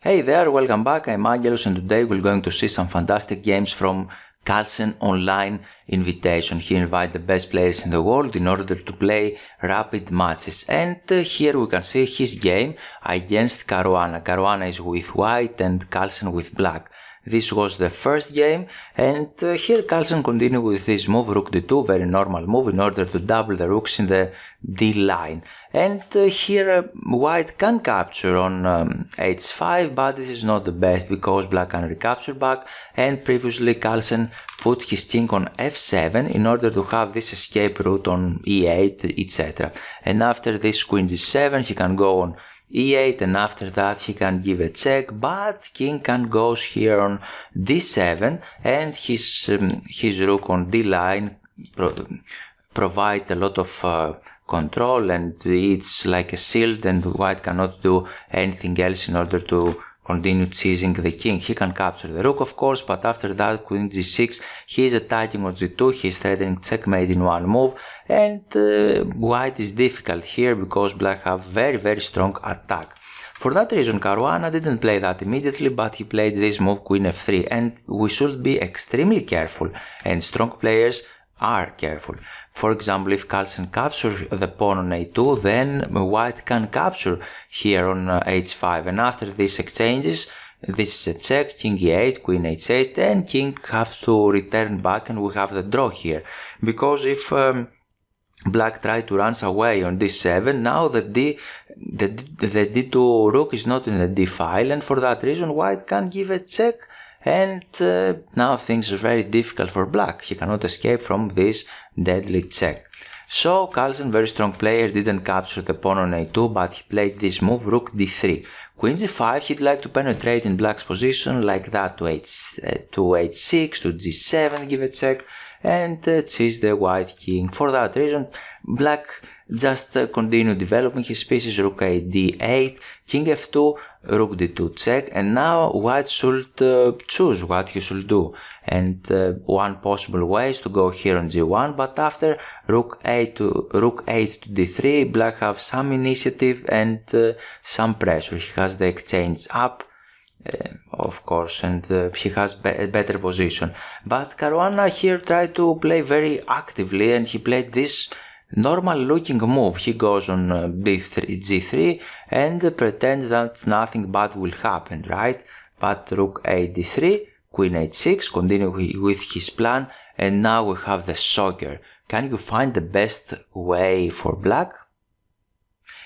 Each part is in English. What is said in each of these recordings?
Hey there, welcome back. I'm Angelo, and today we're going to see some fantastic games from Carlsen online invitation. He invites the best players in the world in order to play rapid matches. And here we can see his game against Caruana. Caruana is with white and Carlsen with black. This was the first game, and here Carlsen continued with this move, rook d2, very normal move, in order to double the rooks in the d line. And here white can capture on h5, but this is not the best because black can recapture back, and previously Carlsen put his king on f7 in order to have this escape route on e8, etc. And after this queen g7 he can go on e8, and after that he can give a check, but king can goes here on d7, and his rook on d line provide a lot of control, and it's like a shield, and white cannot do anything else in order to continue teasing the king. He can capture the rook, of course, but after that queen g6, he is attacking on g2, he is threatening checkmate in one move, and white is difficult here because black have very strong attack. For that reason Caruana didn't play that immediately, but he played this move queen f3, and we should be extremely careful, and strong players are careful. For example, if Carlsen captures the pawn on a2, then white can capture here on h5, and after these exchanges, this is a check, king e8, queen h8, and king has to return back, and we have the draw here. Because if black try to run away on d7, now the d2 rook is not in the d file, and for that reason white can give a check, and now things are very difficult for black. He cannot escape from this deadly check. So Carlsen, very strong player, didn't capture the pawn on a2, but he played this move, rook d3. Queen g5, he'd like to penetrate in black's position like that to h6, to g7, give a check, and chase the white king. For that reason, black just continue developing his pieces, rook a d8, king f2, rook d2 check, and now white should choose what he should do. And one possible way is to go here on g1, but after rook 8 to d3, black have some initiative and some pressure. He has the exchange up, of course, and he has a better position. But Caruana here tried to play very actively, and he played this normal looking move. He goes on g3 and pretends that nothing bad will happen, right? But rook a d3, queen h6, continue with his plan, and now we have the shocker. Can you find the best way for black?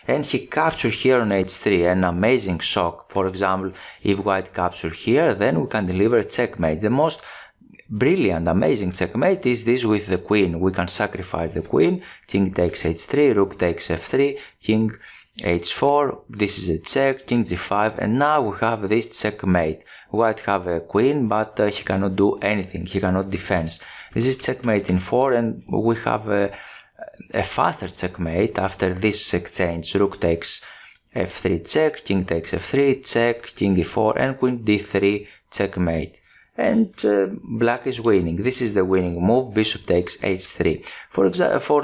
And he captured here on h3, an amazing shock. For example, if white captures here, then we can deliver a checkmate. The most brilliant, amazing checkmate is this with the queen. We can sacrifice the queen, king takes h3, rook takes f3, king h4, this is a check, king g5, and now we have this checkmate. White have a queen, but he cannot do anything, he cannot defend. This is checkmate in 4, and we have a faster checkmate after this exchange. Rook takes f3 check, king takes f3 check, king e4, and queen d3 checkmate. And black is winning. This is the winning move, bishop takes h3. For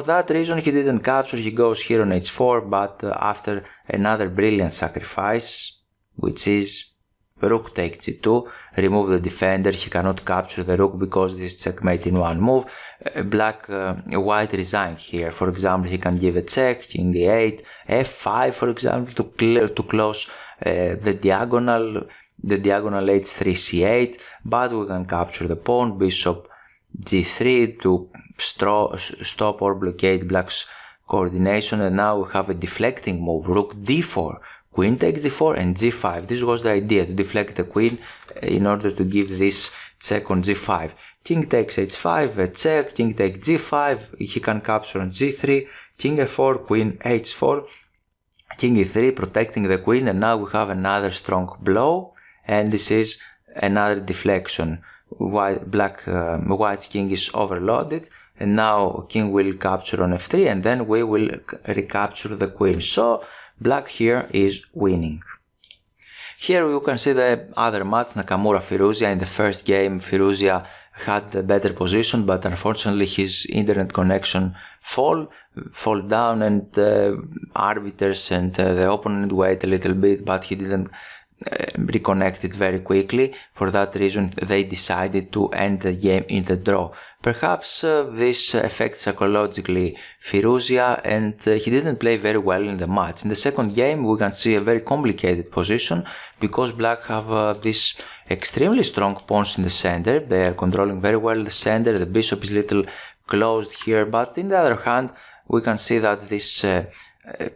that reason he didn't capture, he goes here on h4, but after another brilliant sacrifice, which is rook takes g2, remove the defender, he cannot capture the rook because this is checkmate in one move. White resigned here. For example, he can give a check, king e8, f5 for example, to close the diagonal h3 c8, but we can capture the pawn, bishop g3 to stop or blockade black's coordination, and now we have a deflecting move, rook d4, queen takes d4 and g5. This was the idea, to deflect the queen in order to give this check on g5. King takes h5, a check, king takes g5, he can capture on g3, king f4, queen h4, king e3, protecting the queen, and now we have another strong blow, and this is another deflection. White's king is overloaded, and now king will capture on f3, and then we will recapture the queen. So black here is winning. Here you can see the other match, Nakamura-Firouzja. In the first game, Firouzja had a better position, but unfortunately his internet connection fall down, and the arbiters and the opponent wait a little bit, but he didn't reconnected very quickly. For that reason, they decided to end the game in the draw. Perhaps this affects psychologically Firouzja, and he didn't play very well in the match. In the second game, we can see a very complicated position because black have this extremely strong pawns in the center. They are controlling very well the center. The bishop is a little closed here, but on the other hand, we can see that this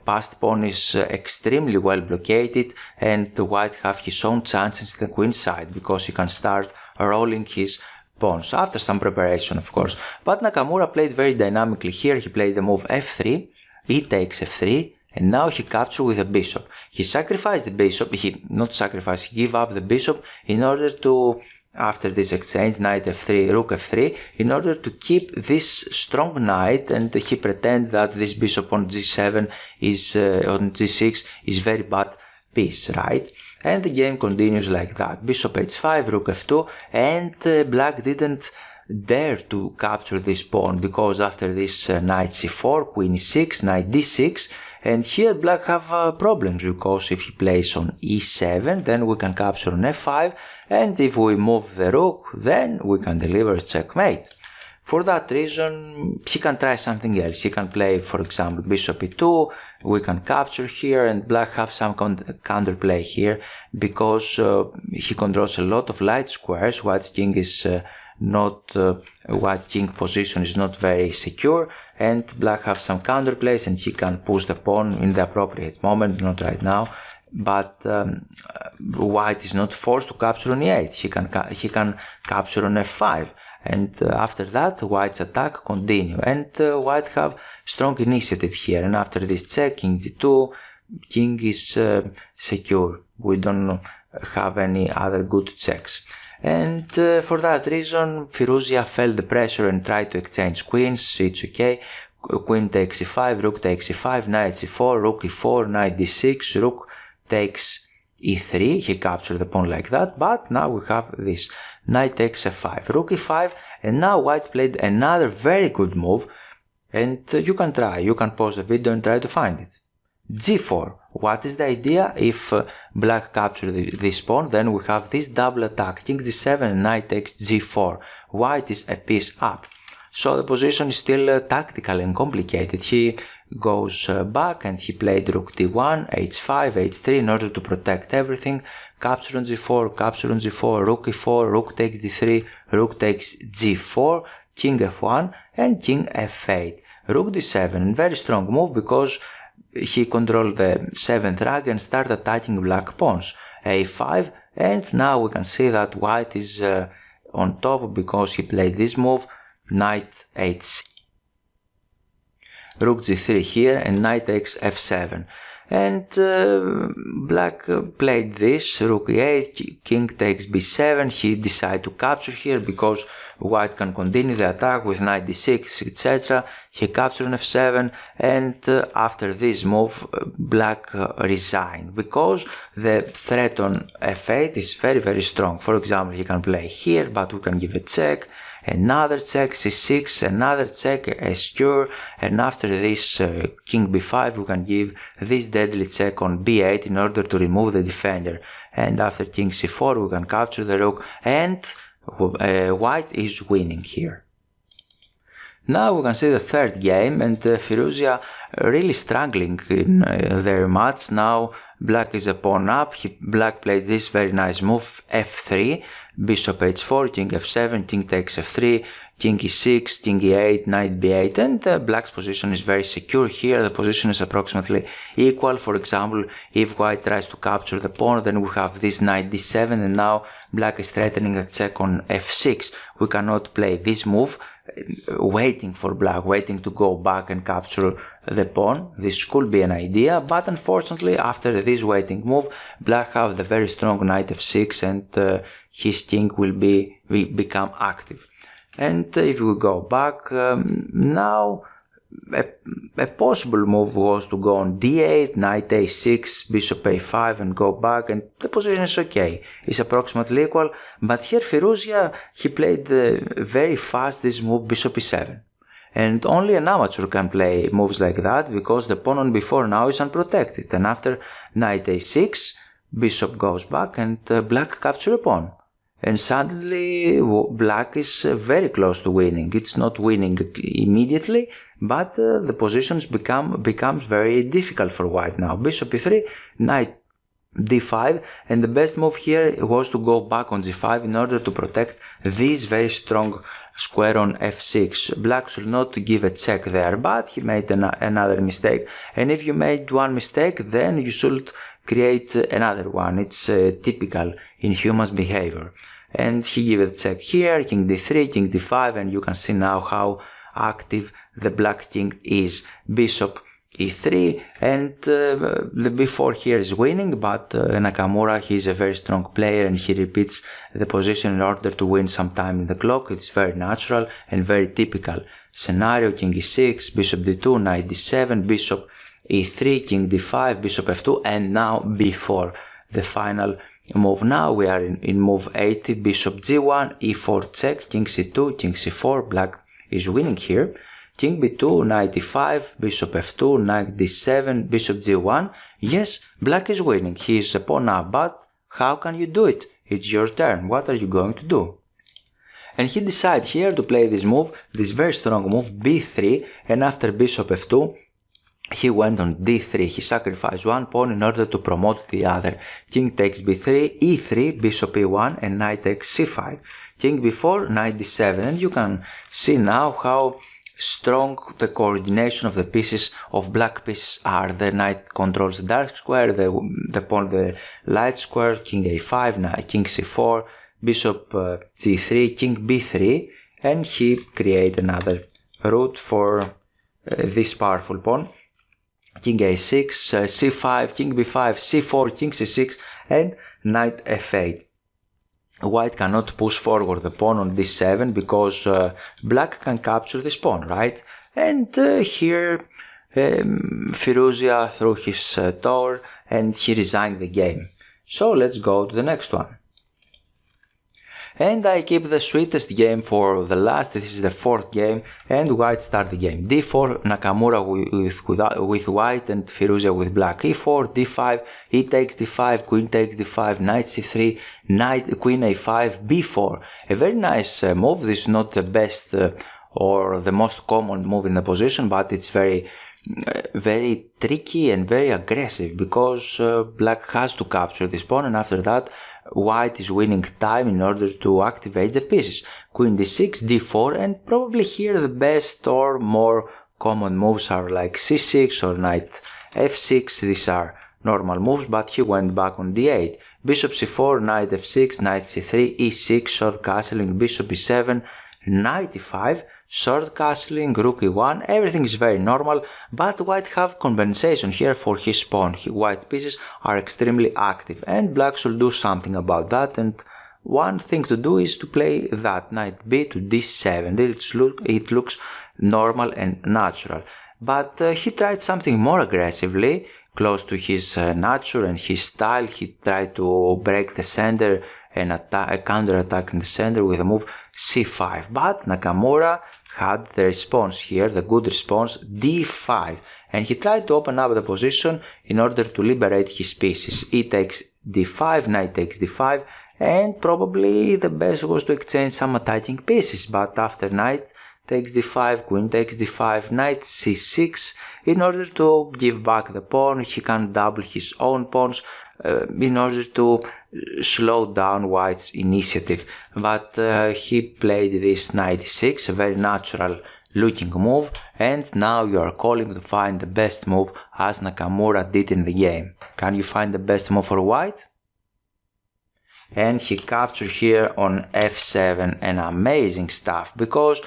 passed pawn is extremely well blockaded, and the white have his own chances in the queen side because he can start rolling his pawns after some preparation, of course. But Nakamura played very dynamically here. He played the move f3, e takes f3, and now he captured with a bishop. He sacrificed the bishop, he gave up the bishop in order to, after this exchange, knight f3, rook f3, in order to keep this strong knight, and he pretended that this bishop on g7 is, on g6 is very bad piece, right? And the game continues like that. Bishop h5, rook f2, and black didn't dare to capture this pawn because after this knight c4, queen e6, knight d6, and here black have problems because if he plays on e7, then we can capture on f5, and if we move the rook, then we can deliver checkmate. For that reason, he can try something else. He can play, for example, bishop e2, we can capture here, and black have some counterplay here because he controls a lot of light squares. White's king is white king position is not very secure, and black have some counterplays, and he can push the pawn in the appropriate moment, not right now. But white is not forced to capture on e8. He can capture on f5, and after that white's attack continue, and white have strong initiative here. And after this check, king g2, king is secure. We don't have any other good checks. And for that reason, Firouzja felt the pressure and tried to exchange queens. It's okay. Queen takes e5, rook takes e5, knight c4, rook e4, knight d6, rook takes e3. He captured the pawn like that, but now we have this knight takes f5, rook e5, and now white played another very good move, and you can pause the video and try to find it. g4. What is the idea? If black captures this pawn, then we have this double attack, king g7 and knight takes g4. White is a piece up. So the position is still tactical and complicated. He goes back and he played rook d1, h5, h3 in order to protect everything. Capture on g4, capture on g4, rook e4, rook takes d3, rook takes g4, king f1 and king f8. Rook d7, very strong move because he controlled the 7th rank and started attacking black pawns. a5, and now we can see that white is on top because he played this move, knight h6, rook g3 here, and knight takes f7. And black played this, rook e8, king takes b7. He decided to capture here because white can continue the attack with knight d6, etc. He captured on f7, and after this move, black resigned because the threat on f8 is very, very strong. For example, he can play here, but we can give a check. Another check, c6, another check, s2, and after this king b5 we can give this deadly check on b8 in order to remove the defender, and after king c4 we can capture the rook, and white is winning here. Now we can see the third game, and Firouzja really struggling in their match. Now black is a pawn up. Black played this very nice move, f3, bishop h4, king f7, king takes f3, king e6, king e8, knight b8, and black's position is very secure here. The position is approximately equal. For example, if white tries to capture the pawn, then we have this knight d7, and now black is threatening a check on f6. We cannot play this move waiting for black, waiting to go back and capture the pawn. This could be an idea, but unfortunately after this waiting move, black have the very strong knight f6, and his king will become active. And if we go back, now a possible move was to go on d8, knight a6, bishop a5 and go back, and the position is okay. It's approximately equal, but here Firouzja, he played very fast this move, bishop e7. And only an amateur can play moves like that because the pawn on b4 now is unprotected. And after knight a6, bishop goes back and black captures a pawn. And suddenly black is very close to winning. It's not winning immediately, but the positions becomes very difficult for white now. Bishop e3, knight d5, and the best move here was to go back on g5 in order to protect this very strong square on f6. Black should not give a check there, but he made another mistake. And if you made one mistake, then you should create another one. It's typical in human behavior. And he gave a check here, king d3, king d5, and you can see now how active the black king is. Bishop e3, and the b4 here is winning, but Nakamura, he's a very strong player and he repeats the position in order to win some time in the clock. It's very natural and very typical scenario. King e6, bishop d2, knight d7, bishop e3, king d5, bishop f2, and now b4, the final move. Now we are in move 80, bishop g1, e4 check, king c2, king c4, black is winning here. King b2, knight e5, bishop f2, knight d7, bishop g1. Yes, black is winning. He is a pawn up, but how can you do it? It's your turn. What are you going to do? And he decided here to play this move, this very strong move, b3, and after bishop f2, he went on d3. He sacrificed one pawn in order to promote the other. King takes b3, e3, bishop e1, and knight takes c5. King b4, knight d7, and you can see now how strong the coordination of the pieces of black pieces are. The knight controls the dark square, the pawn the light square, king a5, knight, king c4, bishop g3, king b3, and he created another route for this powerful pawn. King a6, c5, king b5, c4, king c6, and knight f8. White cannot push forward the pawn on d7 because black can capture this pawn, right? And here Firouzja threw his tower and he resigned the game. So let's go to the next one. And I keep the sweetest game for the last. This is the fourth game, and white start the game. d4, Nakamura with white and Firouzja with black. e4, d5, e takes d5, queen takes d5, knight c3, knight, queen a5, b4. A very nice move. This is not the best or the most common move in the position, but it's very tricky and very aggressive because black has to capture this pawn, and after that white is winning time in order to activate the pieces. Queen d6, d4, and probably here the best or more common moves are like c6 or knight f6. These are normal moves, but he went back on d8. Bishop c4, knight f6, knight c3, e6, short castling, bishop e7, knight e5, short castling, rook e1. Everything is very normal, but white have compensation here for his pawn. White pieces are extremely active, and black should do something about that. And one thing to do is to play that knight b to d7. It looks normal and natural, but he tried something more aggressively, close to his nature and his style. He tried to break the center and counter-attack in the center with a move c5, but Nakamura had the response here, the good response, d5, and he tried to open up the position in order to liberate his pieces. E takes d5, knight takes d5, and probably the best was to exchange some attacking pieces, but after knight takes d5, queen takes d5, knight c6, in order to give back the pawn, he can double his own pawns in order to slow down white's initiative. But he played this knight e6, a very natural looking move, and now you are calling to find the best move as Nakamura did in the game. Can you find the best move for white? And he captured here on f7, an amazing stuff, because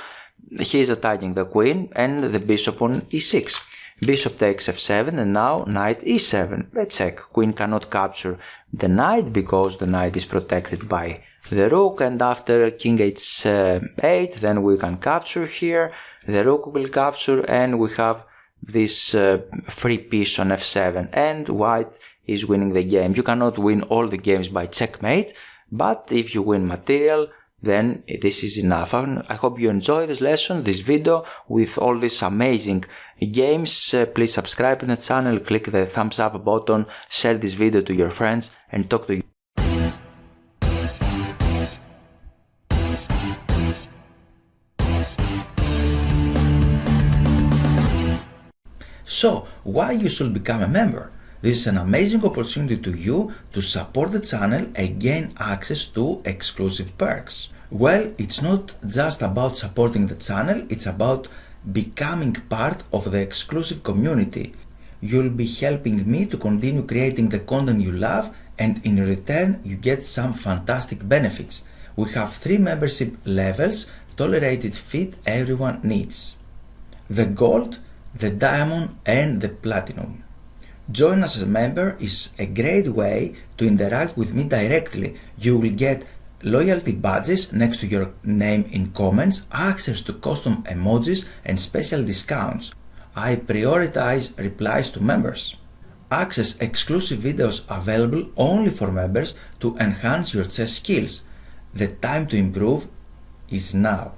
he is attacking the queen and the bishop on e6. Bishop takes f7, and now knight e7. A check. Queen cannot capture the knight because the knight is protected by the rook, and after king h8 then we can capture here. The rook will capture, and we have this free piece on f7, and white is winning the game. You cannot win all the games by checkmate, but if you win material, then this is enough. I hope you enjoy this lesson, this video with all these amazing games. Please subscribe to the channel, click the thumbs up button, share this video to your friends, and talk to you. So, why you should become a member? This is an amazing opportunity to you to support the channel and gain access to exclusive perks. Well, it's not just about supporting the channel, it's about becoming part of the exclusive community. You'll be helping me to continue creating the content you love, and in return you get some fantastic benefits. We have 3 membership levels tolerated fit everyone needs: the gold, the diamond and the platinum. Join us as a member is a great way to interact with me directly. You will get loyalty badges next to your name in comments, access to custom emojis and special discounts. I prioritize replies to members. Access exclusive videos available only for members to enhance your chess skills. The time to improve is now.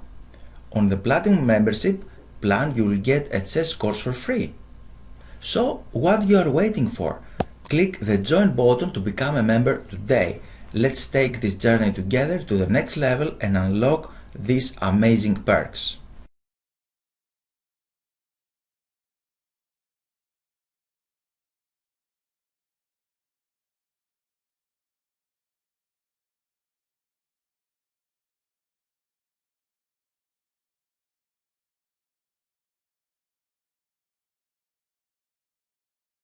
On the platinum membership plan, you will get a chess course for free. So what you are waiting for? Click the join button to become a member today. Let's take this journey together to the next level and unlock these amazing perks.